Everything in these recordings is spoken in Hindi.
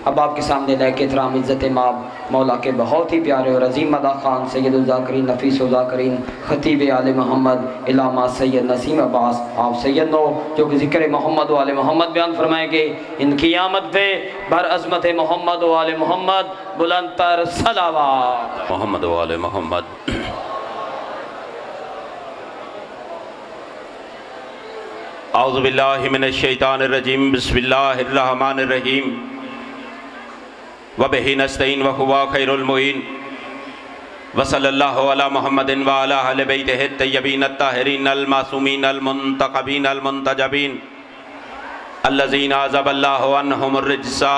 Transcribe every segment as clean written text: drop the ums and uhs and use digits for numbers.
अब आपके सामने लहके एहतराम इज़्ज़त माब मौला के बहुत ही प्यारे और अजीम मदा ख़ान सैयदुल ज़ाकिरीन नफीस ज़ाकिरीन ख़तीब आले मोहम्मद इलामा सैयद नसीम अब्बास आप सैयद नो जो कि ज़िक्र मोहम्मद वाले मोहम्मद बयान फरमाएंगे। इन क़ियामत पे बर अज़मत मोहम्मद वाले मोहम्मद बुलंद तर सलावत मोहम्मद वाले मोहम्मद। औज़ु बिल्लाहि मिनश शैतानिर रजीम बिस्मिल्लाहिर रहमानिर रहीम व बिही नस्तईन व हुवा खैरुल मुईन व सल्लल्लाहु अला मुहम्मदिन व अला अहलि बैतिहि तय्यबीन अत्ताहिरीन अल मासूमीन अल मुंतखबीन अल मुंतजबीन अल्लज़ीना अज़बल्लाहु अन्हुमुर रिज्सा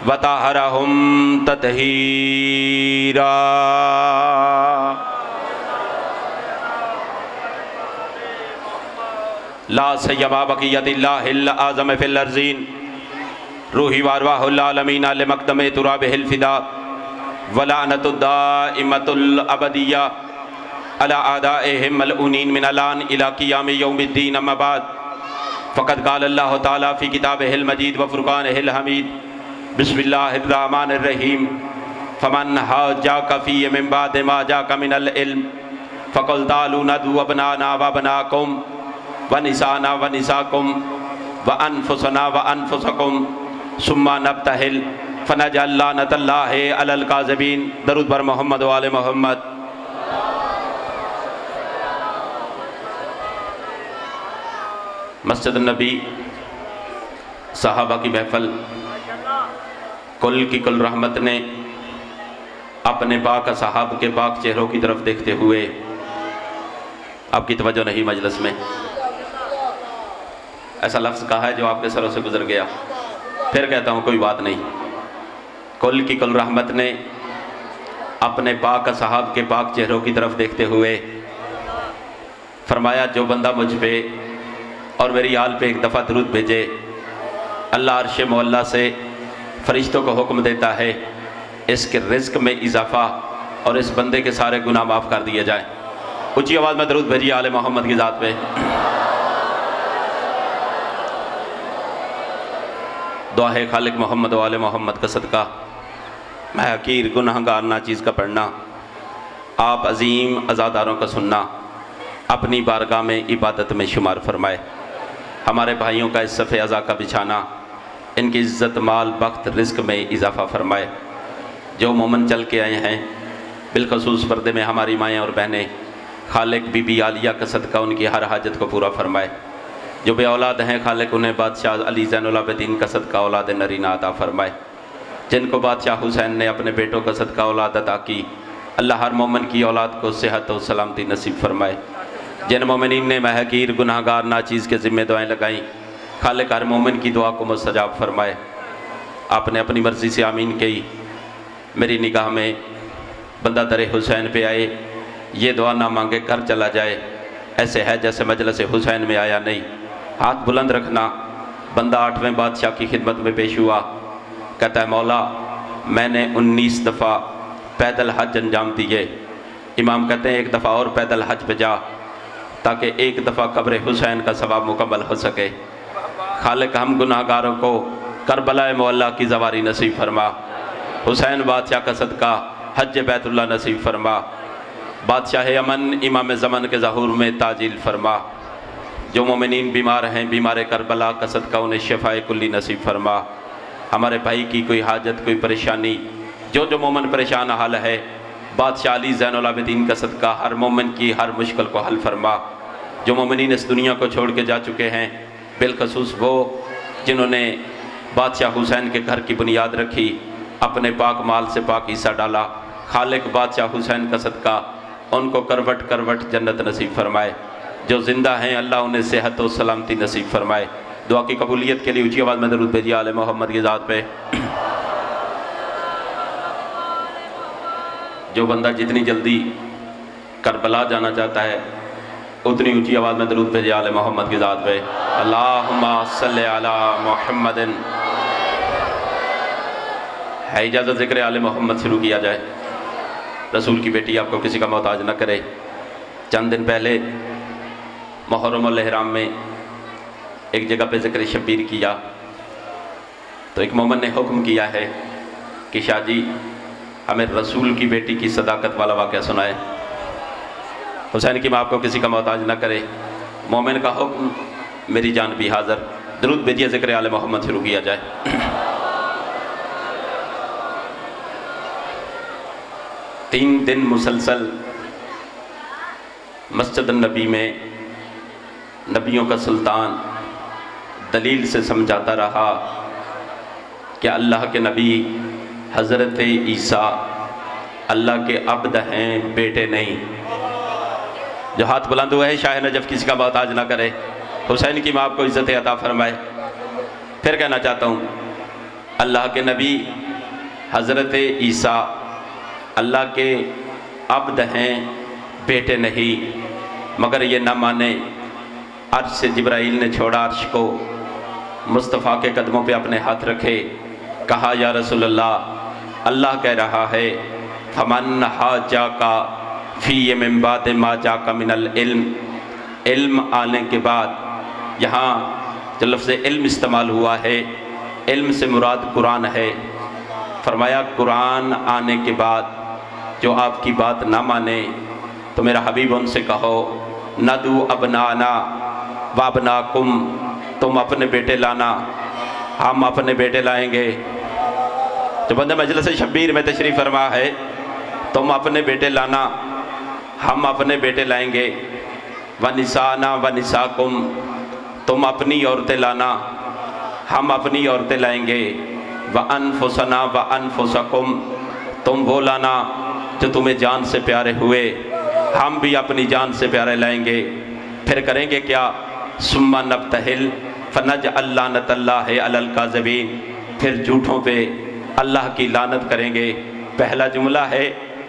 व तहरहुम तत्हीरा। ला सय्यमा बक़ियतिल्लाहिल आज़म फ़िल अर्ज़ीन रूही वारवाहुल आलमीन अल मक़दमे तुराबिहिल फ़िदा वलानतुद दाइमतुल अबदिया अला आदाइहिम मलऊनीन मिनल आन इला क़ियाम यौमिद्दीन। अम्मा बाद फ़क़द क़ाल अल्लाहु तआला फ़ी किताबिहिल मजीद व फ़ुरक़ानिहिल हमीद बिस्मिल्लाहिर रहमानिर रहीम फ़मन हाज्जाका फ़ीहि मिन बअदि मा जाअका मिनल इल्म फ़क़ुल तालू नदउ अबनाना व अबनाकुम व निसाना व निसाकुम व अनफुसना व अनफुसकुम सुम्मा नब्तहिल फ़नजअल लानतल्लाहि अलल काज़िबीन। दरूद बर मोहम्मद व आले मोहम्मद। मस्जिद नबी सहाबा की महफल कुल की कुल रहमत ने अपने पाक सहाब के पाक चेहरों की तरफ देखते हुए, आपकी तवज्जो नहीं मजलिस में, ऐसा लफ्ज़ कहा है जो आपके सरों से गुजर गया, फिर कहता हूँ कोई बात नहीं। कुल की कुल रहमत ने अपने पाक सहाब के पाक चेहरों की तरफ देखते हुए फरमाया, जो बंदा मुझ पे और मेरी आल पे एक दफ़ा दरूद भेजे, अल्लाह अर्श मौला से फरिश्तों को हुक्म देता है इसके रिज़्क़ में इजाफ़ा और इस बंदे के सारे गुनाह माफ़ कर दिए जाए। ऊँची आवाज़ में दरूद भेजिए आले मोहम्मद की ज़ात पे। दुआ है खालिक मोहम्मद वाले मोहम्मद का सदका मैं हकीर गुनहगार नाचीज़ का पढ़ना, आप अजीम अज़ादारों का सुनना अपनी बारगाह में इबादत में शुमार फरमाए। हमारे भाइयों का इस सफ़े अज़ा का बिछाना, इनकी इज़्ज़त माल वक्त रिज़्क़ में इजाफ़ा फरमाए। जो मोमन चल के आए हैं बिलखसूस पर्दे में हमारी माएँ और बहनें, खालिक बीबी आलिया का सदका उनकी हर हाजत को पूरा फरमाए। जो बे औलाद हैं खालिक उन्हें बादशाह अली ज़ैनुल आबिदीन का सदका औलाद नरीना अता फरमाए। जिनको बादशाह हुसैन ने अपने बेटों का सदका औलाद अता की, अल्लाह हर मोमिन की औलाद को सेहत और सलामती नसीब फरमाए। जिन मोमिनीन ने महकीर गुनाहगार नाचीज़ के ज़िम्मे दुआएँ लगाईं, खालिक हर मोमिन की दुआ को मुस्तजाब फरमाए। आपने अपनी मर्ज़ी से आमीन कही, मेरी निगाह में बंदा दरे हुसैन पे आए, ये दुआ ना मांगे घर चला जाए, ऐसे है जैसे मजलिस हुसैन में आया नहीं। हाथ बुलंद रखना। बंदा 8वें बादशाह की खिदमत में पेश हुआ, कहता है मौला मैंने 19 दफ़ा पैदल हज अंजाम दिए। इमाम कहते हैं एक दफ़ा और पैदल हज पे जा ताकि एक दफ़ा कब्र हुसैन का सवाब मुकम्मल हो सके। खालिक हम गुनाहगारों को करबला मौला की ज़वारी नसीब फरमा। हुसैन बादशाह का सदका हज बैतुल्लाह नसीब फरमा। बादशाह अमन इमाम ज़मन के ज़हूर में ताजील फरमा। जो मोमिनीन बीमार हैं, बीमार करबला का सदका उन्हें शफ़ाए कुल्ली नसीब फरमा। हमारे भाई की कोई हाजत, कोई परेशानी, जो मोमिन परेशान हाल है, बादशाह अली ज़ैनुल आबिदीन का सदका हर मोमिन की हर मुश्किल को हल फरमा। जो मोमिनीन इस दुनिया को छोड़ के जा चुके हैं, बिलखसूस वो जिन्होंने बादशाह हुसैन के घर की बुनियाद रखी, अपने पाक माल से पाक हिस्सा डाला, खालिक बादशाह हुसैन का सदका उनको करवट करवट जन्नत नसीब फरमाए। जो ज़िंदा हैं अल्लाह उन्हें सेहत और सलामती नसीब फरमाए। दुआ की कबूलियत के लिए ऊँची आवाज़ में दरूद भेजिए आले मोहम्मद की ज़ात पे। जो बंदा जितनी जल्दी करबला जाना चाहता है उतनी ऊँची आवाज़ में दरूद भेजिए आले मोहम्मद की ज़ात पे। अल्लाहुम्मा सल्ले अला मुहम्मदिन। है इजाज़त ज़िक्र आले मोहम्मद शुरू किया जाए। रसूल की बेटी आपको किसी का मोहताज न करे। चंद दिन पहले मुहर्रम अल इहराम में एक जगह पे ज़िक्र शब्बीर किया। तो एक मोमिन ने हुक्म किया है कि शाह जी हमें रसूल की बेटी की सदाकत वाला वाक़या सुनाए। हुसैन की माँ को किसी का मोहताज न करे। मोमिन का हुक्म, मेरी जान भी हाज़िर। दरूद भेजिए, ज़िक्र आले मोहम्मद शुरू किया जाए। 3 दिन मुसलसल मस्जिद नबी में नबियों का सुल्तान दलील से समझाता रहा कि अल्लाह के नबी हज़रत ईसा अल्लाह के अब्द हैं, बेटे नहीं। जो हाथ बुलंद हुआ है शाह नजफ किसी का मोहताज ना करे। हुसैन की माँ को इज़्ज़त अता फरमाए। फिर कहना चाहता हूँ, अल्लाह के नबी हज़रत ईसा अल्लाह के अब्द हैं, बेटे नहीं। मगर ये ना माने, अर्श से जिब्राइल ने छोड़ा अर्श को, मुस्तफ़ा के कदमों पे अपने हाथ रखे, कहा या रसूलल्लाह अल्लाह कह रहा है फमन हाजा का फ़ी मिन बाद मा जाका मिनल इल्म। इल्म आने के बाद, यहाँ जो लफ्ज़ इल्म इस्तेमाल हुआ है, इल्म से मुराद कुरान है। फरमाया कुरान आने के बाद जो आपकी बात ना माने तो मेरा हबीब उनसे कहो नदू अबनाना वाबनाकुम, तुम अपने बेटे लाना, हम अपने बेटे लाएंगे। जो बंदे मजलिस शब्बीर में तशरीफ़ फरमा है, तुम अपने बेटे लाना, हम अपने बेटे लाएंगे। व निसाना व निसाकुम, तुम अपनी औरतें लाना, हम अपनी औरतें लाएंगे। व अनफुसना व अनफुसकुम, तुम वो लाना जो तुम्हें जान से प्यारे हुए, हम भी अपनी जान से प्यारे लाएंगे। फिर करेंगे क्या? सुम्मा नब्तहिल फनज अल्लानतल्लाहि अलल काज़िबीन, फिर झूठों पे अल्लाह की लानत करेंगे। पहला जुमला है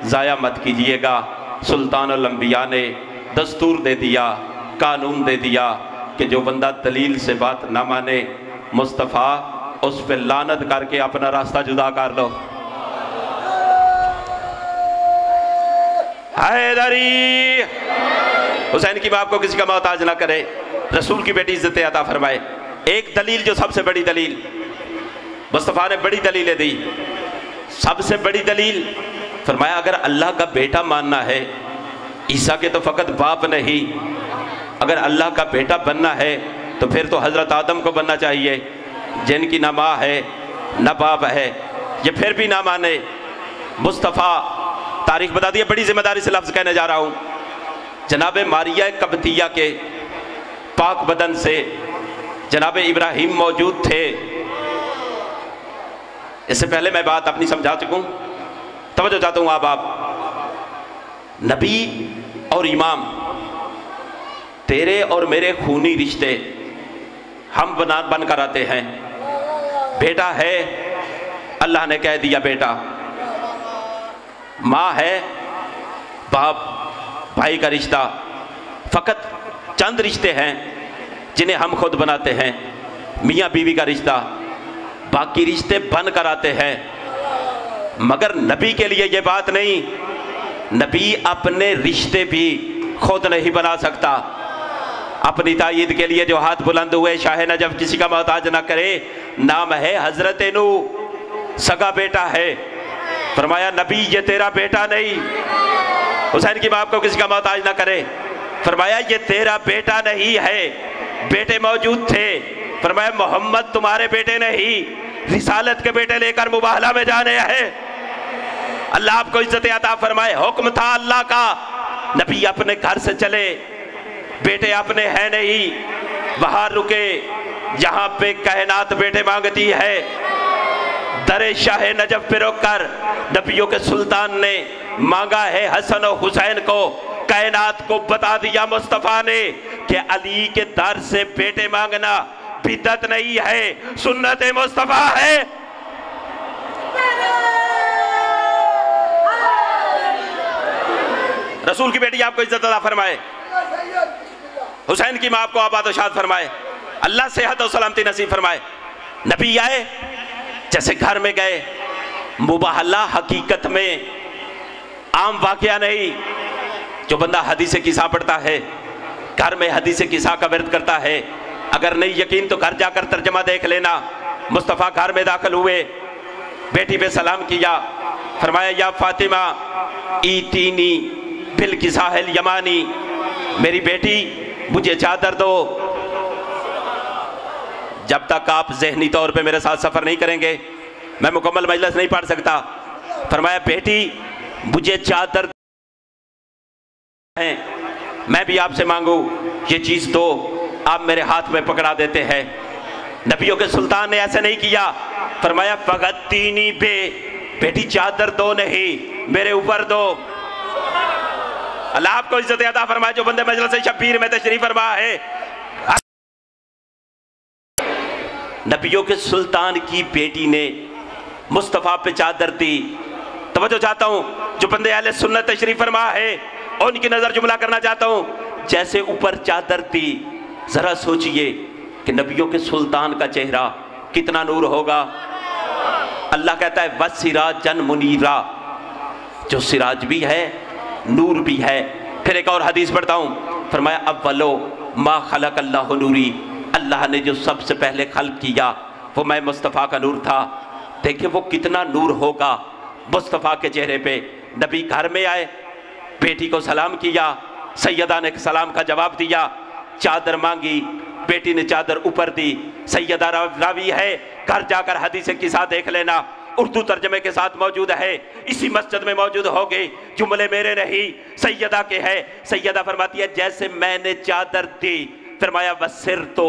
ज़ाया मत कीजिएगा। सुल्तानुल अंबिया ने दस्तूर दे दिया, कानून दे दिया कि जो बंदा दलील से बात ना माने, मुस्तफ़ा उस पर लानत करके अपना रास्ता जुदा कर लो। हैदरी हुसैन की बाप को किसी का मोहताज ना करे, रसूल की बेटी इज्जत अता फरमाए। एक दलील, जो सबसे बड़ी दलील, मुस्तफ़ा ने बड़ी दलीलें दी। सबसे बड़ी दलील फरमाया अगर अल्लाह का बेटा मानना है, ईसा के तो फ़कत बाप नहीं, अगर अल्लाह का बेटा बनना है तो फिर तो हज़रत आदम को बनना चाहिए, जिनकी ना माँ है ना बाप है। ये फिर भी ना माने। मुस्तफ़ा तारीख बता दिया, बड़ी जिम्मेदारी से लफ्ज़ कहने जा रहा हूँ। जनाब मारिया कब्तिया के पाक बदन से जनाब इब्राहीम मौजूद थे। इससे पहले मैं बात अपनी समझा चुकूँ, तवज्जो चाहता हूँ। आप नबी और इमाम, तेरे और मेरे खूनी रिश्ते हम बन कर आते हैं। बेटा है, अल्लाह ने कह दिया बेटा। माँ है, बाप भाई का रिश्ता, फ़कत चंद रिश्ते हैं जिन्हें हम खुद बनाते हैं। मियाँ बीवी का रिश्ता, बाकी रिश्ते बन कर आते हैं। मगर नबी के लिए ये बात नहीं, नबी अपने रिश्ते भी खुद नहीं बना सकता। अपनी तायीद के लिए जो हाथ बुलंद हुए, शाह नजफ किसी का मोहताज ना करे। नाम है हजरत नूह, सगा बेटा है। फरमाया नबी ये तेरा बेटा नहीं। हुसैन की बाप को किसी का मोहताज ना करे। फरमाया ये तेरा बेटा नहीं है, बेटे मौजूद थे। फरमाया मोहम्मद तुम्हारे बेटे नहीं, रिसालत के बेटे लेकर मुबाहला में जाने हैं। अल्लाह आपको इज्जत अता फरमाए। हुक्म था अल्लाह का, नबी अपने घर से चले, बेटे अपने हैं नहीं, वहां रुके जहां पे कायनात बेटे मांगती है। दरे शाह नजफ पे रोककर नबियों के सुल्तान ने मांगा है हसन और हुसैन को। कायनात को बता दिया मुस्तफ़ा ने कि अली के दर से बेटे मांगना बिदअत नहीं है, सुन्नत मुस्तफ़ा है। रसूल की बेटी आपको इज्जत अता फरमाए। हुसैन की माँ आपको आबाद शाद फरमाए। अल्लाह सेहत और सलामती नसीब फरमाए। नबी आए, जैसे घर में गए, मुबाहला हकीकत में आम वाकया नहीं। जो बंदा हदीस किस्सा पढ़ता है, घर में हदीस किस्सा का विर्द करता है, अगर नहीं यकीन तो घर जाकर तर्जमा देख लेना। मुस्तफ़ा घर में दाखिल हुए, बेटी पे सलाम किया, फरमाया या फातिमा ईतीनी बिल किसाहिल यमानी, मेरी बेटी मुझे चादर दो। जब तक आप ज़हनी तौर पे मेरे साथ सफ़र नहीं करेंगे मैं मुकम्मल मजलिस नहीं पढ़ सकता। फरमाया बेटी मुझे चादर है, मैं भी आपसे मांगू ये चीज़ दो, आप मेरे हाथ में पकड़ा देते हैं। नबियों के सुल्तान ने ऐसे नहीं किया, फरमाया फगत्तीनी बे, बेटी चादर दो नहीं मेरे ऊपर दो। अल्लाह आपको इज्जत अता फरमाए जो बंदे मजलिस शब्बीर में तशरीफ फरमा है। नबियों के सुल्तान की बेटी ने मुस्तफ़ा पे चादर दी। तवज्जो चाहता हूँ जो बंदे अहले सुन्नत तशरीफ फरमा है उनकी नज़र जुमला करना चाहता हूँ। जैसे ऊपर चादर दी, ज़रा सोचिए कि नबियों के सुल्तान का चेहरा कितना नूर होगा। अल्लाह कहता है वसिराजन मुनीरा, जो सिराज भी है नूर भी है। फिर एक और हदीस पढ़ता हूँ, फरमाया अव्वलो मा खलक अल्लाह नूरी, अल्लाह ने जो सबसे पहले खल्क किया वो मैं मुस्तफ़ा का नूर था। देखिए वो कितना नूर होगा मुस्तफ़ा के चेहरे पे। नबी घर में आए, बेटी को सलाम किया, सैयदा ने सलाम का जवाब दिया, चादर मांगी, बेटी ने चादर ऊपर दी। सैयदा रावी है, घर जाकर हदीस किस्सा देख लेना, उर्दू तर्जमे के साथ मौजूद है, इसी मस्जिद में मौजूद हो गई। जुमले मेरे नहीं सैयदा के है। सैयदा फरमाती है जैसे मैंने चादर दी, फरमाया वसिर तो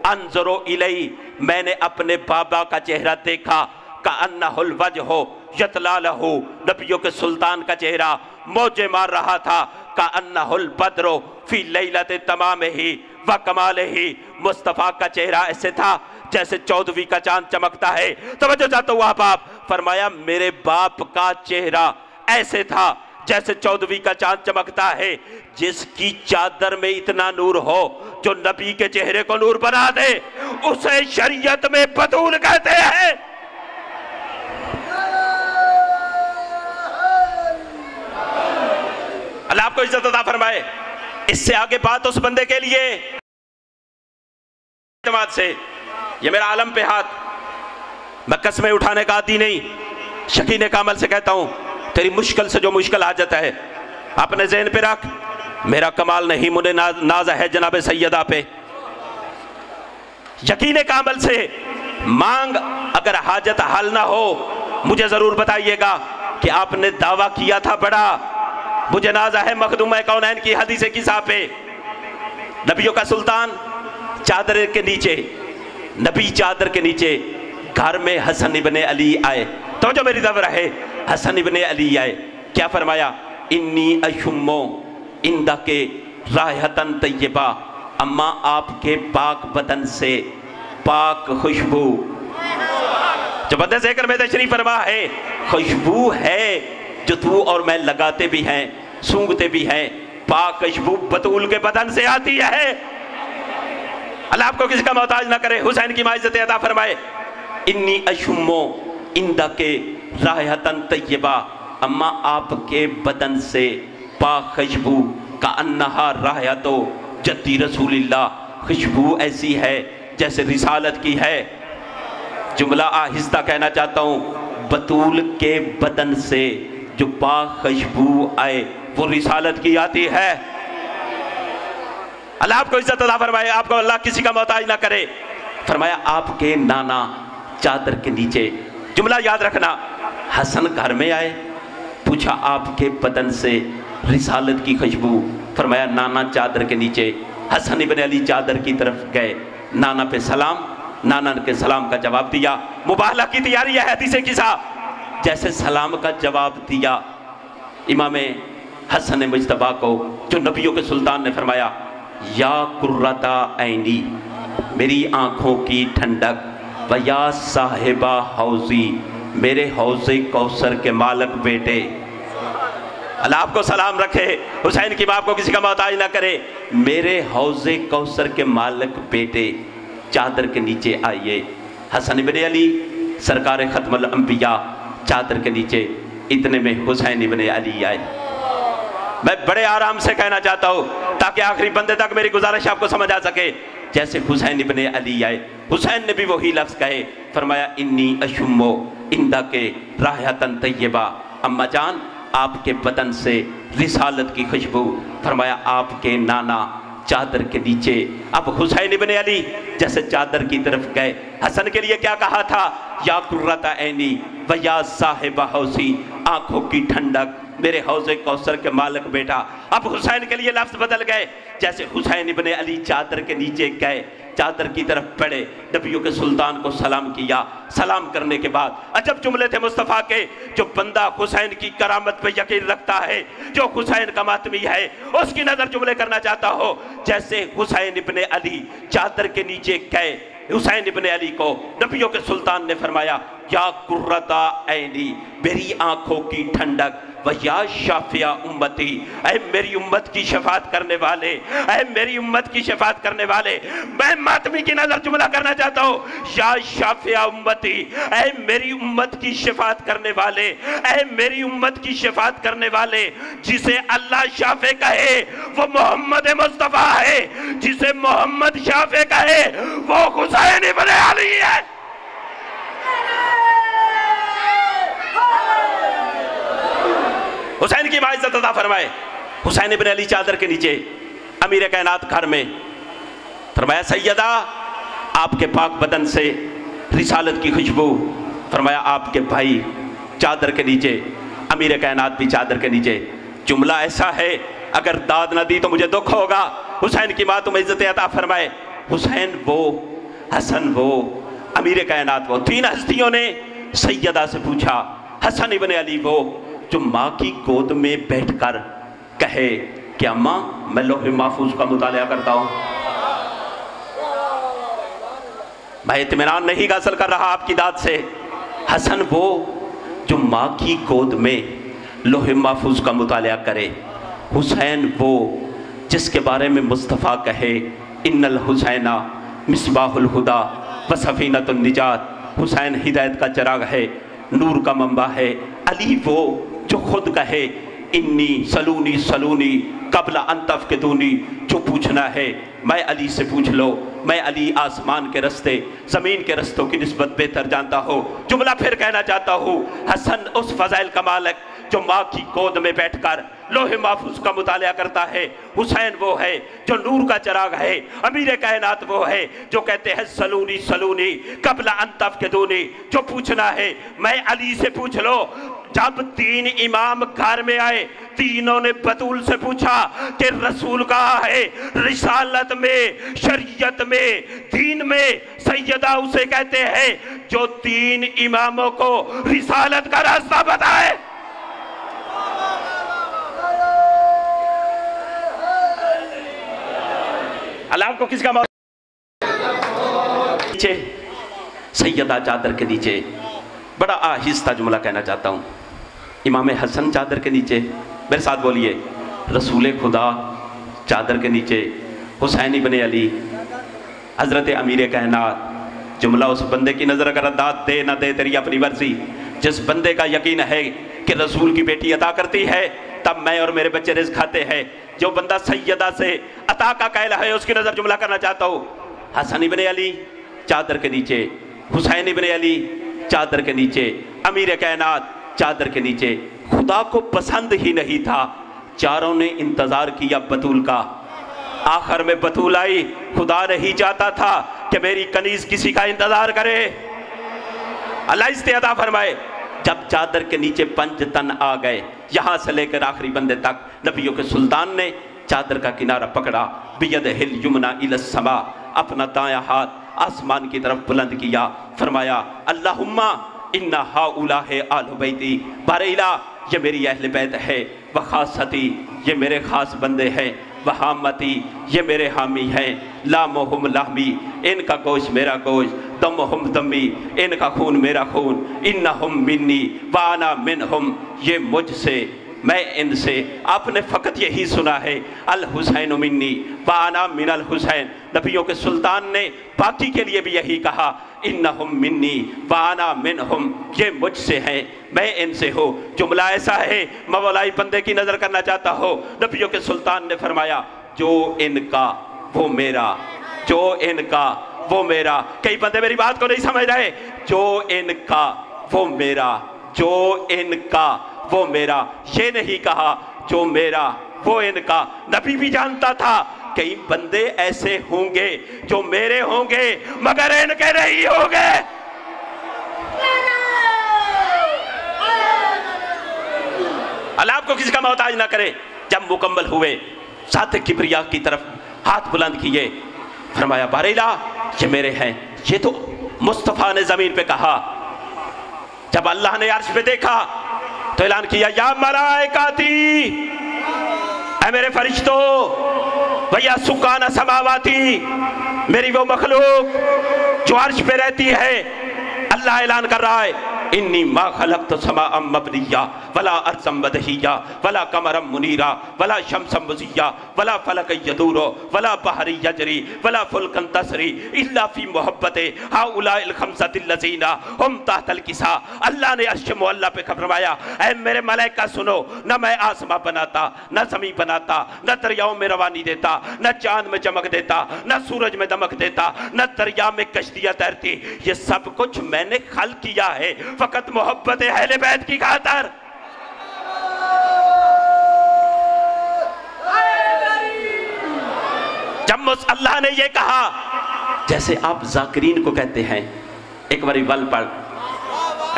अनजरो इलई, मैंने अपने बाबा का चेहरा देखा, का अन्नहुल वजहो यतला लहू, नबियों के सुल्तान का चेहरा मौजे मार रहा था। का अन्नहुल बद्रो फी लैलत तमाम ही व कमाल ही, मुस्तफ़ा का चेहरा ऐसे था जैसे 14वीं का चांद चमकता है। तवज्जो चाहता हूँ आप, फरमाया मेरे बाप का चेहरा ऐसे था जैसे 14वीं का चांद चमकता है। जिसकी चादर में इतना नूर हो जो नबी के चेहरे को नूर बना दे उसे शरीयत में बतूल कहते हैं। अल्लाह आपको इज्जत अता फरमाए। इससे आगे बात उस बंदे के लिए से, ये मेरा आलम पे हाथ, मैं कसमें उठाने का आदी नहीं, शकीन कामल से कहता हूं तेरी मुश्किल से जो मुश्किल हाजत है अपने ज़हन पे रख। मेरा कमाल नहीं, मुझे नाज है जनाब सैयदा पे। यकीन कामल से मांग, अगर हाजत हल ना हो मुझे जरूर बताइएगा कि आपने दावा किया था बड़ा। मुझे नाजा है मखदूम कौनैन की हदीस किस्सा पे, नबियों का सुल्तान चादर के नीचे, नबी चादर के नीचे, घर में हसन इब्ने अली आए। तो जो मेरी दवर है, हसन इब्ने अली आए, क्या फरमाया, इन्नी अशुम्मो इंदा के राहतन तय्यबा, अम्मा आपके पाक बदन से पाक खुशबू, जो बंदे ज़िक्र में तशरीफ फरमा है, खुशबू है जो तू और मैं लगाते भी हैं, सूंघते भी हैं, पाक खुशबू बतूल के बदन से आती है। अल्लाह आपको किसी का मोहताज ना करे, हुसैन की इज्जत अता फरमाए। इन्नी अशुम्मो इंदा के राहतन तय्यबा, अम्मा आपके बदन से पाक खुशबू, का अन्नहा राहतो जद्दी रसूलिल्लाह, खुशबू ऐसी है जैसे रिसालत की है। जुमला आहिस्ता कहना चाहता हूँ, बतूल के बदन से जो पाक खुशबू आए वो रिसालत की आती है। अल्लाह आपको इज्जत अता फरमाए, आपको अल्लाह किसी का मोहताज ना करे। फरमाया आपके नाना चादर के नीचे, जुमला याद रखना, हसन घर में आए, पूछा आपके बदन से रिसालत की खुशबू, फरमाया नाना चादर के नीचे। हसन इब्ने अली चादर की तरफ गए, नाना पे सलाम, नाना के सलाम का जवाब दिया। मुबाहला की तैयारी है हदीस किस्सा, जैसे सलाम का जवाब दिया इमाम हसन मुज्तबा को, जो नबियों के सुल्तान ने फरमाया, या कुर्रता ऐनी, मेरी आँखों की ठंडक, व या साहिबा हौजी, मेरे हौज़े कौसर के मालक बेटे। अल्लाह आपको सलाम रखे, हुसैन की बाप को किसी का मोहताज ना करे। मेरे हौज़े कौसर के मालक बेटे चादर के नीचे आइए। हसन इब्ने अली सरकार ख़त्मुल अंबिया चादर के नीचे, इतने में हुसैन इब्ने अली आए। मैं बड़े आराम से कहना चाहता हूँ ताकि आखिरी बंदे तक मेरी गुजारिश आपको समझ आ सके। जैसे हुसैन इब्ने अली आए, हुसैन ने भी वही लफ्ज़ कहे, फरमाया इन्नी अशुम्मो इंदा के राहतन तय्यबा, अम्मा जान आपके बदन से रिसालत की खुशबू। फरमाया आपके नाना चादर के नीचे। अब हुसैन इब्ने अली जैसे चादर की तरफ गए, हसन के लिए क्या कहा था, या कुर्रता ऐनी व या साहिबा हौसी, आंखों की ठंडक, मेरे हौज़े कौसर के मालिक बेटा। अब हुसैन के लिए लफ्ज़ बदल गए, जैसे हुसैन इब्ने अली चादर के नीचे गए, चादर की तरफ पड़े, नबियों के सुल्तान को सलाम किया। सलाम करने के बाद अजब जुमले थे मुस्तफ़ा के, जो बंदा हुसैन की करामत पे यकीन रखता है, जो हुसैन का मातमी है, उसकी नजर जुमले करना चाहता हो। जैसे हुसैन इब्ने अली चादर के नीचे गए, हुसैन इब्ने अली को नबियों के सुल्तान ने फरमाया या कुर्रता ऐनी, मेरी आंखों की ठंडक, व या शाफिया उम्मती, ऐ मेरी उम्मत की शफात करने वाले, ऐ मेरी उम्मत की शफात करने वाले। मैं मातमी की नजर जुमला करना चाहता हूँ, या शाफिया उम्मती, ऐ मेरी उम्मत की शफात करने वाले, ऐ मेरी उम्मत की शफात करने वाले। जिसे अल्लाह शाफे कहे वो मोहम्मद मुस्तफ़ा है, जिसे मोहम्मद शाफे कहे वो हुसैन इब्ने अली है। हुसैन की इज्जत अता फरमाए। हुसैन इब्ने अली चादर के नीचे, अमीर कायनात घर में। फरमाया सैयदा आपके पाक बदन से रिसालत की खुशबू। फरमाया आपके भाई चादर के नीचे, अमीर कायनात भी चादर के नीचे। जुमला ऐसा है, अगर दाद न दी तो मुझे दुख होगा। हुसैन की माँ तुम इज्जत अता फरमाए। हुसैन वो, हसन वो, अमीर कायनात वो। तीन हस्तियों ने सैयदा से पूछा, हसन इब्ने अली वो जो माँ की गोद में बैठकर कहे कि अम्मा मैं लौह महफूज का मुतालिया करता हूँ, मैं इत्मीनान नहीं हासिल कर रहा आपकी दाद से। हसन वो जो माँ की गोद में लौह महफूज का मुतालिया करे। हुसैन वो जिसके बारे में मुस्तफ़ा कहे इन्नल हुसैना मिसबाहुल हुदा व सफीनतुन निजात। हुसैन हिदायत का चिराग है, नूर का मंबा है। अली वो जो खुद कहे इन्नी सलूनी सलूनी कबला अंतफ के दूनी, जो पूछना है मैं अली से पूछ लो, मैं अली आसमान के रस्ते ज़मीन के रस्तों की निस्बत बेहतर जानता हूँ। जुमला फिर कहना चाहता हूँ, हसन उस फज़ाइल का मालिक जो माँ की गोद में बैठकर लोहे महफूज का मुतालिया करता है। हुसैन वो है जो नूर का चिराग है। अमीर कायनात वो है जो कहते हैं सलूनी सलूनी कबला अंतफ के दूनी, जो पूछना है मैं अली से पूछ लो। जब तीन इमाम घर में आए, तीनों ने बतूल से पूछा कि रसूल कहाँ है, रिसालत में, शरीयत में, दीन में। सैयदा उसे कहते हैं जो तीन इमामों को रिसालत का रास्ता बताए। अल्लाह को किसका नीचे, सैयदा चादर के नीचे। बड़ा आहिस्ता जुमला कहना चाहता हूँ। इमाम हसन चादर के नीचे, मेरे साथ बोलिए, रसूल खुदा चादर के नीचे, हुसैन इब्ने अली, हज़रत अमीर कायनात। जुमला उस बंदे की नज़र अगर दाद दे ना दे तेरी अपनी मर्जी। जिस बंदे का यकीन है कि रसूल की बेटी अता करती है तब मैं और मेरे बच्चे रिज़्क़ खाते हैं। जो बंदा सैयदा से अता का कायल है उसकी नज़र जुमला करना चाहता हूँ। हसन इब्ने अली चादर के नीचे, हुसैन इब्ने अली चादर के नीचे, अमीर कायनात चादर के नीचे। खुदा को पसंद ही नहीं था, चारों ने इंतजार किया बतूल का। आखिर में बतूल आई। खुदा नहीं चाहता था कि मेरी कनीज किसी का इंतजार करे। अल्लाह इस्तेअता फरमाए। जब चादर के नीचे पंज तन आ गए, यहाँ से लेकर आखिरी बंदे तक, नबियों के सुल्तान ने चादर का किनारा पकड़ा। बियदिहिल युमना इलस समा, अपना दायां हाथ आसमान की तरफ बुलंद किया। फरमाया अल्लाहुम्मा इन्ना हाउला है आलु बैती, बारेला ये मेरी अहल बैत है, व खासती ये मेरे खास बंदे हैं, व हामती ये मेरे हामी हैं, लामुहुम लाहमी इनका गोश्त मेरा गोश्त, दमुहुम दमी इनका खून मेरा खून, इन्नहुम मिन्नी व अना मिनहुम ये मुझसे मैं इनसे। आपने फ़कत यही सुना है अल हुसैन मिन्नी व अना मिनल हुसैन। नबियों के सुल्तान ने बाकी के लिए भी यही कहा, इन्नहुम मिन्नी व अना मिनहुम ये मुझसे हैं, मैं इनसे हो। जुमला ऐसा है मौलाई बंदे की नज़र करना चाहता हो। नबियों के सुल्तान ने फरमाया जो इनका वो मेरा, जो इनका वो मेरा। कई बंदे मेरी बात को नहीं समझ रहे। जो इनका वो मेरा, जो इनका वो मेरा, ये नहीं कहा जो मेरा वो इनका। नबी भी जानता था कई बंदे ऐसे होंगे जो मेरे होंगे मगर इनके नहीं होंगे। अल्लाह आपको किसी का मोहताज ना करे। जब मुकम्मल हुए साथ किब्रिया की तरफ हाथ बुलंद किए, फरमाया बारेला ये मेरे हैं। ये तो मुस्तफ़ा ने जमीन पे कहा। जब अल्लाह ने अर्श पे देखा तो ऐलान किया या मलाइकाती, ऐ मेरे फरिश्तों, भैया सुकाना समावाती, मेरी वो मखलूक जो अर्श पे रहती है। अल्लाह ऐलान कर रहा है इन्नी मा खलक़्तु समाअम मबनिया वला अर्ज़म बदहिया वला कमरम मुनीरा वला शम्सम मुज़िया वला फलक यदूरो वला बहरी यजरी वला फुल्कन तसरी इल्ला फी मुहब्बते हाउलाइल खमसतिल लज़ीना हुम तहतल किसा। अल्लाह ने अर्श मुअल्ला पे फरमाया ऐ मेरे मलाइका सुनो, न मैं आसमां बनाता, न ज़मीन बनाता, न दरियाओं में रवानी देता, न चांद में चमक देता, न सूरज में दमक देता, न दरिया में कश्तियां तैरती। ये सब कुछ मैंने खल किया है फकत मोहब्बत अहले बैत की खातिर। जब अल्लाह ने ये कहा, जैसे आप जाकिरीन को कहते हैं, एक बारी वल पढ़,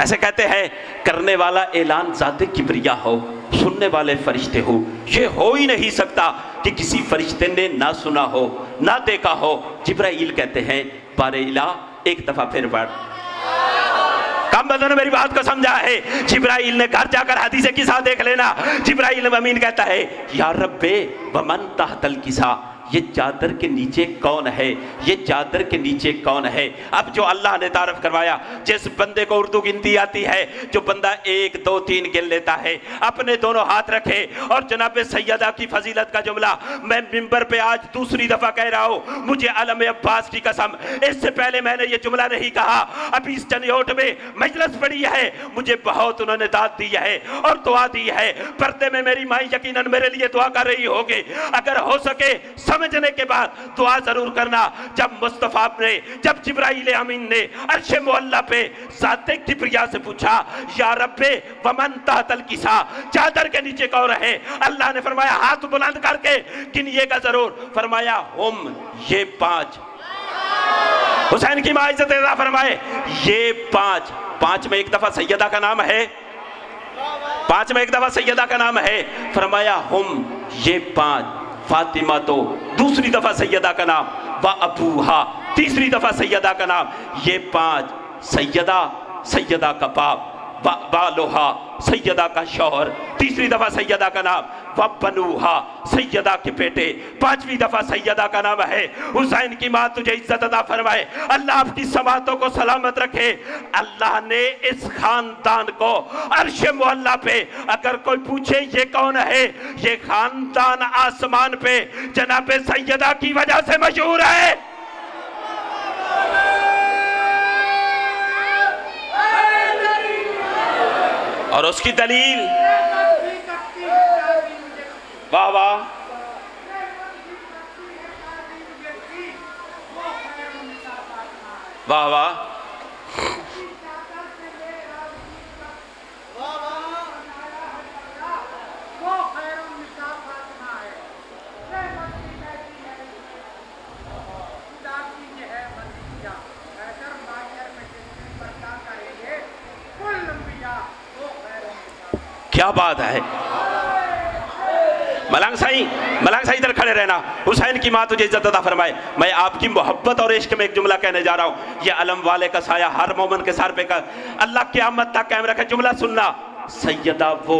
ऐसे कहते हैं करने वाला ऐलान ज़ाते किब्रिया हो, सुनने वाले फरिश्ते हो। ये हो ही नहीं सकता कि किसी फरिश्ते ने ना सुना हो ना देखा हो। जिब्राइल कहते हैं बारेला एक दफा फिर पढ़। कम बंदों ने मेरी बात को समझा है। जिब्राइल ने घर जाकर हदीसे किसा देख लेना। जिब्राइल अमीन कहता है या रब्बे वमन तहतल किसा, ये चादर के नीचे कौन है, ये चादर के नीचे कौन है। अब जो अल्लाह ने तारफ करवाया, जिस बंदे को उर्दू गिनती आती है, जो बंदा 1 2 3 गिन लेता है, अपने दोनों हाथ रखे और जनाब सैयदा की फजीलत का जुमला मैं मिंबर पे आज दूसरी दफा कह रहा हूँ, मुझे अलम अब्बास की कसम, इससे पहले मैंने ये जुमला नहीं कहा। अभी इस चनियोट में मजलिस पड़ी है, मुझे बहुत उन्होंने दाद दी है और दुआ दी है। पर्दे में मेरी माँ यकीनन मेरे लिए दुआ कर रही होगी। अगर हो सके समझने के बाद दुआ जरूर करना। जब मुस्तफा ने, जब जिब्राइल अमीन ने अर्श मुअल्ला पे ज़ाते किब्रिया से पूछा या रब्बे वमन तहतल किसा, चादर के नीचे कौन है, अल्लाह ने फरमाया हाथ बुलंद करके गिनिएगा जरूर। फरमाया हम ये 5। हुसैन की मां इज्जत अता फरमाए ये 5। 5 में एक दफा सैयदा का नाम है, 5 में एक दफा सैयदा का नाम है। फरमाया हम ये 5। फातिमा तो दूसरी दफा सैयदा का नाम, व अबूहा तीसरी दफा सैयदा का नाम। ये 5 सैयदा, सैयदा का बाप, बालोहा सैयदा का शौहर, तीसरी दफा सैयदा का नाम, व बनूहा सैयदा के बेटे, 5वीं दफा सैयदा का नाम है। हुसैन की मां तुझे इज्जत अता फरमाए, अल्लाह आपकी समातों को सलामत रखे। अल्लाह ने इस खानदान को अर्श मुअल्ला पे, अगर कोई पूछे ये कौन है, ये खानदान आसमान पे जनाब सैयदा की वजह से मशहूर है। और उसकी दलील, वाह वाह, वाह वाह, क्या बात है। मलंग साई इधर खड़े रहना। हुसैन की मां तुझे इज्जत अता फरमाए। मैं आपकी मोहब्बत और इश्क में एक जुमला कहने जा रहा हूँ। ये अलम वाले का साया हर मोमिन के सर पे का अल्लाह क़यामत तक कायम रखे। जुमला सुनना, सैयदा वो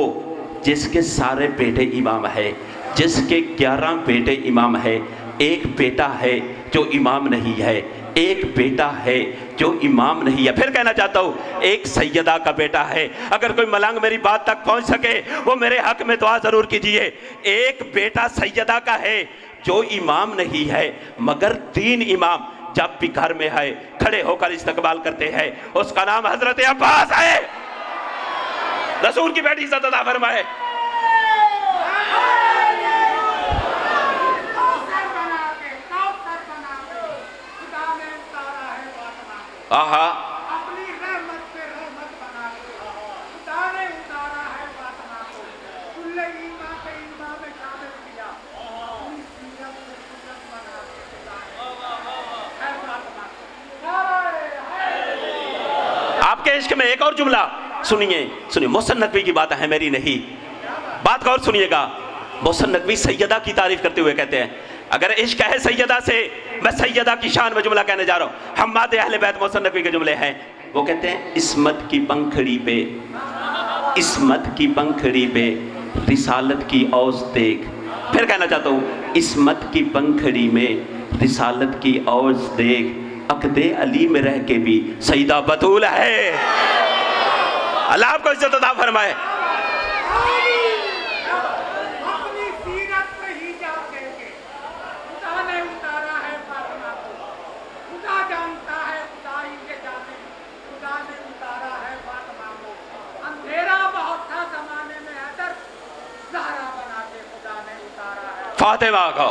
जिसके सारे बेटे इमाम है, जिसके 11 बेटे इमाम है, एक बेटा है जो इमाम नहीं है, एक बेटा है जो इमाम नहीं है। फिर कहना चाहता हूँ एक सैयदा का बेटा है। अगर कोई मलंग मेरी बात तक पहुंच सके वो मेरे हक में दुआ जरूर कीजिए। एक बेटा सैयदा का है जो इमाम नहीं है, मगर 3 इमाम जब भी घर में है खड़े होकर इस्तकबाल करते हैं। उसका नाम हजरत अब्बास है। रसूल की बेटी इज्जत अता फरमाए। आहा अपनी रहमत पे रहमत बना के उतारे उतारा है फातिमा को, कुल्ले ईमा पे ईमा में शामिल किया, अपनी सीरत पे सूरत बना के उतारे है फातिमा को। आपके इश्क में एक और जुमला सुनिए, सुनिए, मोहसिन नकवी की बात है, मेरी नहीं, बात गौर सुनिएगा। मोहसिन नकवी सैयदा की तारीफ करते हुए कहते हैं, अगर इश्क है सैयदा से, मैं सैयदा की शान में जुमला कहने जा रहा हूँ। हम्माद अहले बैत मोहसिन नकवी के जुमले हैं, वो कहते हैं इस्मत की पंखड़ी पे, इस्मत की पंखड़ी पे रिसालत की औस देख। फिर कहना चाहता हूँ, इस्मत की पंखड़ी में रिसालत की औस देख, अक़दे अली में रह के भी सईदा बतूल है। अल्लाह आपको इज्जत अता फरमाए। अपनी सीरत पे ही जा के खुदा ने उतारा है फातिमा को, खुदा जानता है, खुदाई के जाने, खुदा ने उतारा है फातिमा को। अंधेरा बहुत था जमाने में, हैदर ज़हरा बना के खुदा ने उतारा है फातिमा को।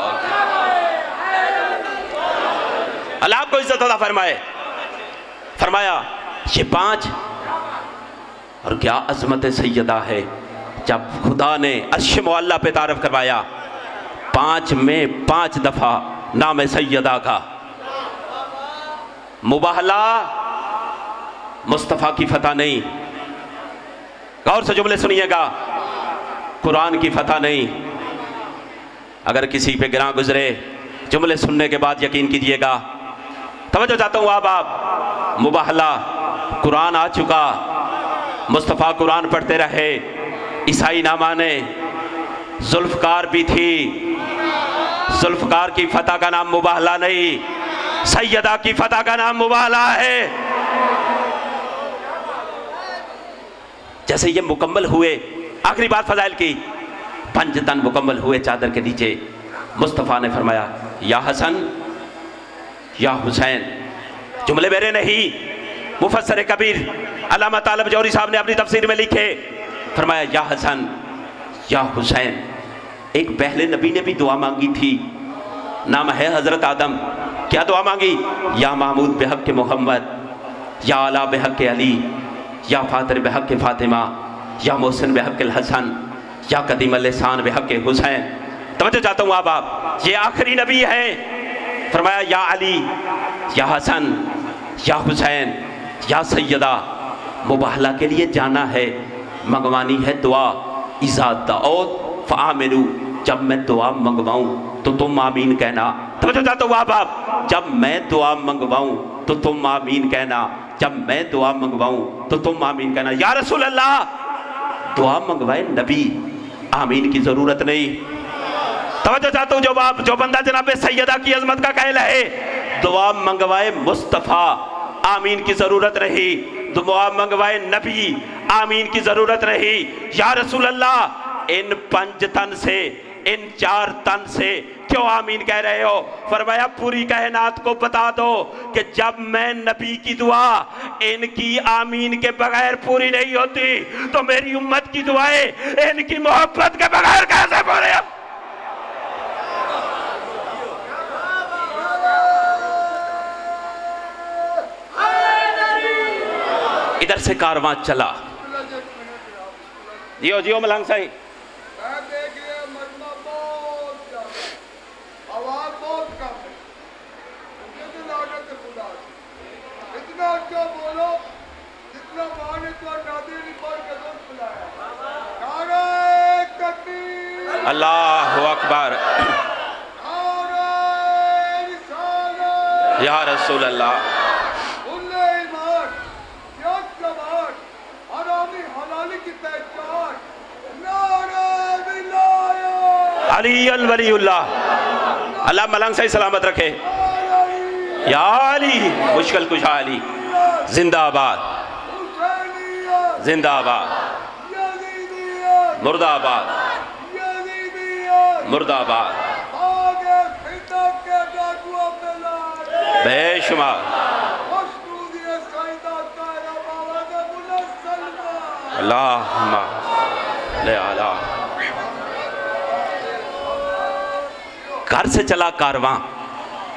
अल्लाह आपको इज्जत अता फरमाए। फरमाया ये 5 और क्या अजमत सैयदा है। जब खुदा ने अर्श मुअल्ला पे तारफ करवाया, 5 में 5 दफा नाम सैयदा का। मुबाहला मुस्तफ़ा की फतह नहीं, गौर से जुमले सुनिएगा, कुरान की फतह नहीं। अगर किसी पे गिरा गुजरे, जुमले सुनने के बाद यकीन कीजिएगा। तवज्जो चाहता हूँ आप मुबाहला, कुरान आ चुका, मुस्तफ़ा कुरान पढ़ते रहे, ईसाई ना माने, जुल्फ़कार भी थी, जुल्फ़कार की फतह का नाम मुबाहला नहीं, सैयदा की फतह का नाम मुबाहला है। जैसे ये मुकम्मल हुए, आखिरी बात फजाइल की, पंजतन मुकम्मल हुए चादर के नीचे, मुस्तफ़ा ने फरमाया या हसन या हुसैन। जुमले मेरे नहीं, मुफस्सर कबीर अल्लामा तालब जौहरी साहब ने अपनी तफसीर में लिखे, फरमाया या हसन या हुसैन। एक पहले नबी ने भी दुआ मांगी थी, नाम है हज़रत आदम। क्या दुआ मांगी? या महमूद बेहक के मोहम्मद, या आला बेहक के अली, या फातिर बेहक के फातिमा, या मोहसिन बेहक के हसन, या कदीम लिसान बेहक के हुसैन। तवज्जो चाहता हूँ आप, ये आखिरी नबी है। फरमाया या अली, या हसन, या हुसैन, या सैयदा। मुबाहला के लिए जाना है, मंगवानी है दुआ। इज़ा दऔत फ़आमिनू, जब मैं दुआ मंगवाऊँ तो तुम आमीन कहना। तवज्जो चाहता हूँ आप, जब मैं दुआ मंगवाऊँ तो तुम आमीन कहना, जब मैं दुआ मंगवाऊँ तो तुम आमीन कहना। या रसूल अल्लाह, दुआ मंगवाए नबी, आमीन की ज़रूरत नहीं। तवज्जो चाहता हूँ, जो बंदा जनाब सैयदा की अजमत का कहला है, दुआ मंगवाए मुस्तफ़ा, आमीन की ज़रूरत नहीं। दुआ मंगवाए नबी, आमीन की ज़रूरत नहीं। या रसूल अल्लाह, इन 5 तन से, इन 4 तन से क्यों आमीन कह रहे हो? फरमाया पूरी कायनात को बता दो कि जब मैं नबी की दुआ इनकी आमीन के बगैर पूरी नहीं होती, तो मेरी उम्मत की दुआएं इनकी मोहब्बत के बगैर कैसे पूरी? इधर से कारवां चला। जियो जियो मलंग साई, अल्लाहु अकबर, या रसूल अल्लाह। अली अल वलीउल्लाह, अल्लाह मलंग से सलामत रखे। या अली, मुश्किल कुशा अली, जिंदाबाद जिंदाबाद, मुर्दाबाद मुर्दाबाद, बेशुमार। अल्लाहुम्मा ले अला। घर से चला कारवां,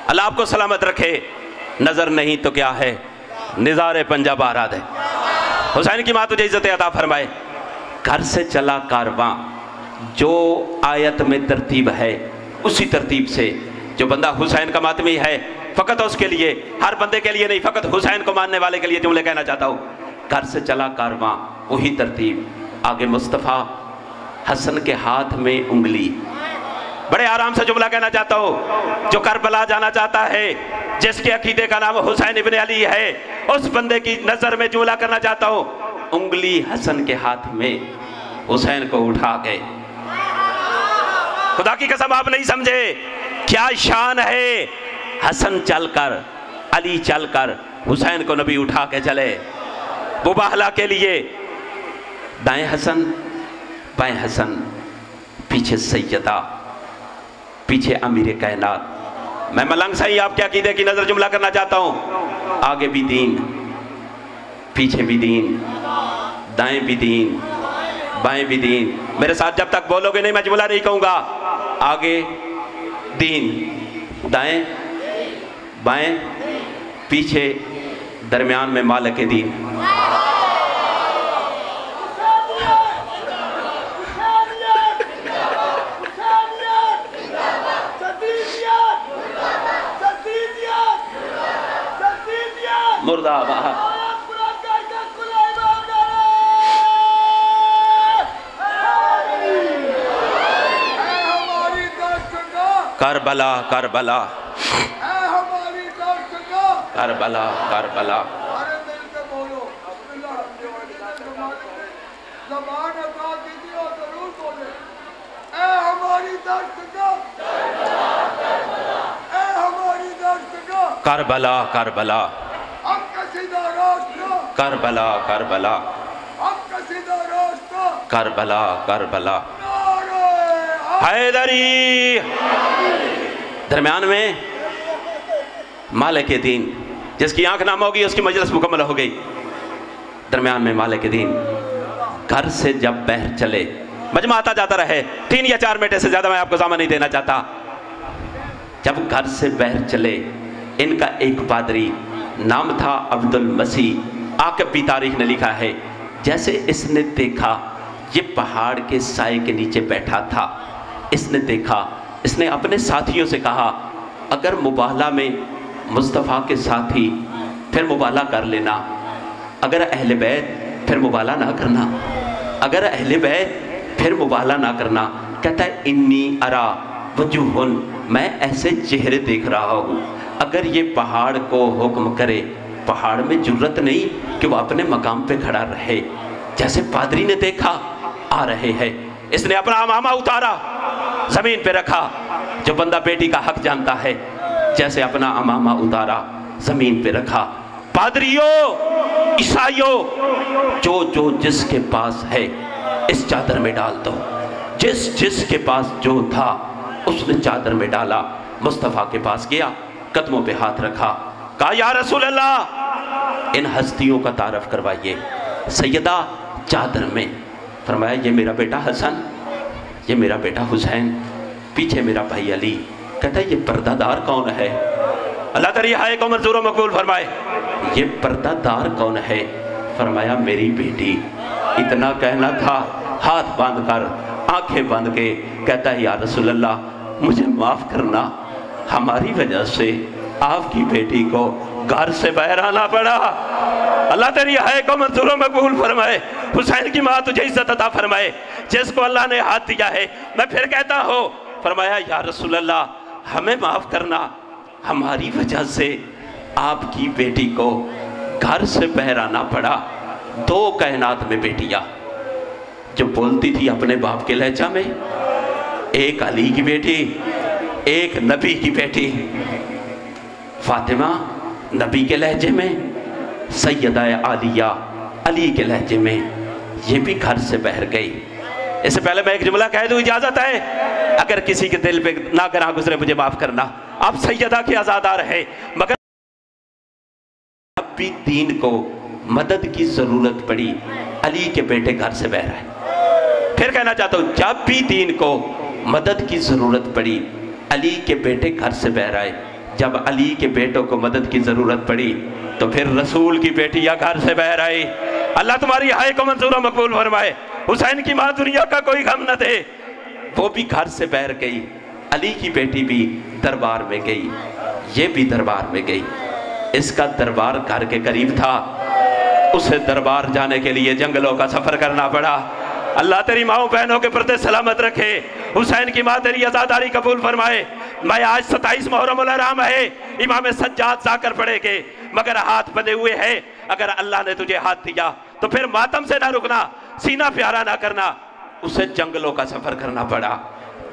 अल्लाह आपको सलामत रखे। नजर नहीं तो क्या है, निज़ारे पंजाब आराध है। हुसैन की माँ तुझे इज्जत अता फरमाए। घर से चला कारवां, जो आयत में तरतीब है उसी तरतीब से जो बंदा हुसैन का मातमी है, फ़कत उसके लिए, हर बंदे के लिए नहीं, फ़कत हुसैन को मानने वाले के लिए जुमले कहना चाहता हूँ। घर से चला कारवां, वही तरतीब। आगे मुस्तफ़ा हसन के हाथ में उंगली। बड़े आराम से जुमला कहना चाहता हूँ। जो करबला जाना चाहता है, जिसके अकीदे का नाम हुसैन इब्न अली है, उस बंदे की नज़र में जुमला करना चाहता हूँ। उंगली हसन के हाथ में, हुसैन को उठा गए। खुदा की कसम आप नहीं समझे क्या शान है। हसन चलकर, अली चलकर हुसैन को नबी उठा के चले मुबाहला के लिए। दाएं हसन, बाएं हसन, पीछे सैयदा, पीछे अमीर कायनात। मैं मलंग सही आपके अकीदे की नजर जुमला करना चाहता हूं। आगे भी दीन, पीछे भी दीन, दाएं भी दीन, बाएं भी दीन। मेरे साथ जब तक बोलोगे नहीं मैं जुमला नहीं कहूंगा। आगे दीन, दाएं बाएं, पीछे, दरमियान में मालिक दीन। मुर्दाबाद। करबला करबला करबला करबला। करबला करबला करबला करबला करबला करबला। हैदरी। दरम्यान में मालिक दीन, जिसकी आंख नाम होगी उसकी मजलिस मुकम्मल हो गई। दरम्यान में मालिक दीन। घर से जब बहर चले, मजमा आता जाता रहे, 3 या 4 मिनट से ज्यादा मैं आपको सामान नहीं देना चाहता। जब घर से बहर चले, इनका एक पादरी नाम था अब्दुल मसीह। आकिब भी तारीख ने लिखा है, जैसे इसने देखा ये पहाड़ के साए के नीचे बैठा था, इसने देखा, इसने अपने साथियों से कहा अगर मुबाहला में मुस्तफ़ा के साथी फिर मुबाहला कर लेना, अगर अहले बैत फिर मुबाहला ना करना, अगर अहले बैत फिर मुबाहला ना करना। कहता है इन्नी अरा वजूहुन, मैं ऐसे चेहरे देख रहा हूँ, अगर ये पहाड़ को हुक्म करे, पहाड़ में जुर्रत नहीं कि वो अपने मकाम पे खड़ा रहे। जैसे पादरी ने देखा आ रहे हैं, इसने अपना अमामा उतारा, जमीन पे रखा। जो बंदा बेटी का हक जानता है, जैसे अपना अमामा उतारा, जमीन पे रखा। पादरियों, ईसाइयों, जो जो जिसके पास है इस चादर में डाल दो। जिस जिसके पास जो था उसने चादर में डाला। मुस्तफ़ा के पास गया, कदमों पे हाथ रखा, कहा या रसूल अल्लाह इन हस्तियों का तारफ करवाइए। सैयदा चादर में फरमाया ये मेरा बेटा हसन, ये मेरा बेटा हुसैन, पीछे मेरा भाई अली। कहता है ये पर्दादार कौन है? अल्लाह तेरी हाय को मंजूर व मकबूल फरमाए। ये पर्दादार कौन है? फरमाया मेरी बेटी। इतना कहना था, हाथ बांध कर, आंखें बंद के कहता है या रसूल अल्लाह मुझे माफ़ करना, हमारी वजह से आपकी बेटी को घर से बाहर आना पड़ा। अल्लाह तेरी हाय को मंजूर मकबूल फरमाए। हुसैन की माँ तुझे इज्जत अता फरमाए, जिसको अल्लाह ने हाथ दिया है। मैं फिर कहता हूँ, फरमाया या रसूल अल्लाह हमें माफ़ करना, हमारी वजह से आपकी बेटी को घर से बाहर आना पड़ा। 2 कायनात में बेटियाँ जो बोलती थी अपने बाप के लहजा में, एक अली की बेटी, एक नबी की बेटी। फातिमा नबी के लहजे में, सैयदा आलिया अली के लहजे में। ये भी घर से बहर गई। इससे पहले मैं एक जुमला कह दूं, इजाजत है? अगर किसी के दिल पे ना गनाह गुजरे मुझे माफ करना। आप सैयदा के आज़ादार है, मगर अब भी दीन को मदद की जरूरत पड़ी, अली के बेटे घर से बह रहे। फिर कहना चाहता हूं, जब भी दीन को मदद की जरूरत पड़ी, अली के बेटे घर से बह रहे। जब अली के बेटों को मदद की जरूरत पड़ी तो फिर रसूल की बेटियां घर से बाहर आई। अल्लाह तुम्हारी हाय को मंजूर और मकबूल फरमाए। हुसैन की माँ दुनिया का कोई गम न दे, वो भी घर से बाहर गई। अली की बेटी भी दरबार में गई, ये भी दरबार में गई। इसका दरबार घर के करीब था, उसे दरबार जाने के लिए जंगलों का सफर करना पड़ा। अल्लाह तेरी माओ बहनों के पर्दे सलामत रखे। हुसैन की माँ तेरी आज़ादारी कबूल फरमाए। मैं आज 27 मुहर्रम हराम है, इमाम सज्जाद जाकर पड़ेगे, मगर हाथ बंधे हुए हैं। अगर अल्लाह ने तुझे हाथ दिया तो फिर मातम से ना रुकना, सीना प्यारा ना करना। उसे जंगलों का सफर करना पड़ा।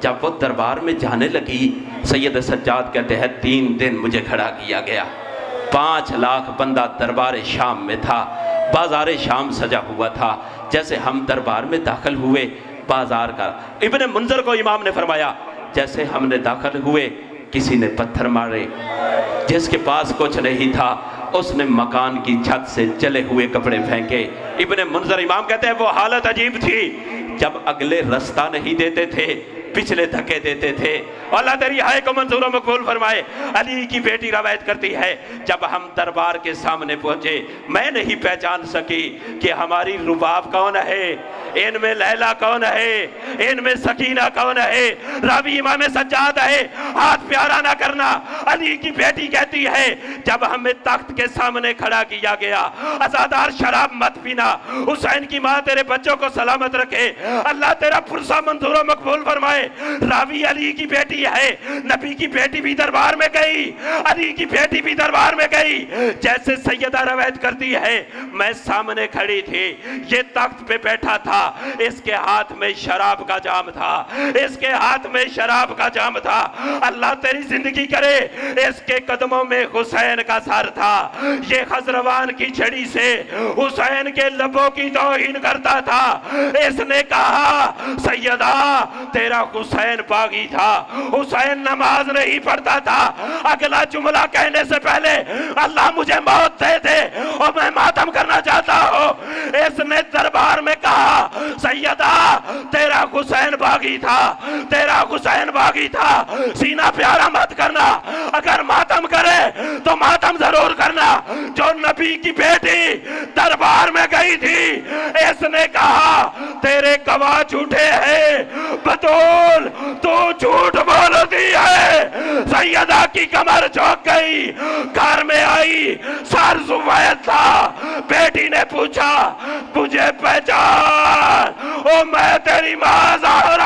जब वो दरबार में जाने लगी, सैयद सज्जाद कहते हैं 3 दिन मुझे खड़ा किया गया। 5 लाख बंदा दरबार शाम में था, बाजार शाम सजा हुआ था। जैसे हम दरबार में दाखिल हुए, बाजार का इब्ने मुंजर को इमाम ने फरमाया, जैसे हमने दाखिल हुए किसी ने पत्थर मारे, जिसके पास कुछ नहीं था उसने मकान की छत से जले हुए कपड़े फेंके। इब्ने मुंजर इमाम कहते हैं वो हालत अजीब थी, जब अगले रास्ता नहीं देते थे, पिछले धक्के देते थे। अल्लाह तेरी हाय को मंजूर और मकबूल फरमाए। अली की बेटी रवायत करती है, जब हम दरबार के सामने पहुंचे, मैं नहीं पहचान सकी कि हमारी रुबाब कौन है, इनमें लैला कौन है, इनमें सकीना कौन है। रावी इमाम सज्जाद है, हाथ प्यारा ना करना। अली की बेटी कहती है, जब हमें तख्त के सामने खड़ा किया गया, अज़ादार शराब मत पीना, हुसैन की माँ तेरे बच्चों को सलामत रखे, अल्लाह तेरा पुरसा मंजूर और मकबूल फरमाए। रावी अली की बेटी है, नबी की बेटी भी दरबार में गई, अली की बेटी भी दरबार में गई। जैसे सैयदा रवायत करती है, मैं सामने खड़ी थी, ये तख्त पे बैठा था, इसके हाथ में शराब का जाम था, इसके हाथ में शराब का जाम था। अल्लाह तेरी जिंदगी करे, इसके कदमों में हुसैन का सर था। ये खजरवान की छड़ी से हुसैन के लबों की तौहीन करता था। इसने कहा, सैयदा तेरा हुसैन बागी था, हुसैन नमाज नहीं पढ़ता था। अगला जुमला कहने से पहले अल्लाह मुझे मौत दे दे और मैं मातम करना चाहता हूँ। इसने दरबार में कहा, सैयदा तेरा हुसैन बागी था, तेरा हुसैन बागी था, सीना प्यारा मत करना, अगर मातम करे तो मातम जरूर करना। जो नबी की बेटी दरबार में गई थी, इसने कहा तेरे गवाह झूठे हैं, बतूल तू झूठ बोलती है। सैयदा की कमर झुक गई, घर में आई, सर सुफेद था। बेटी ने पूछा, मुझे पहचान, ओ मैं तेरी मां ज़हरा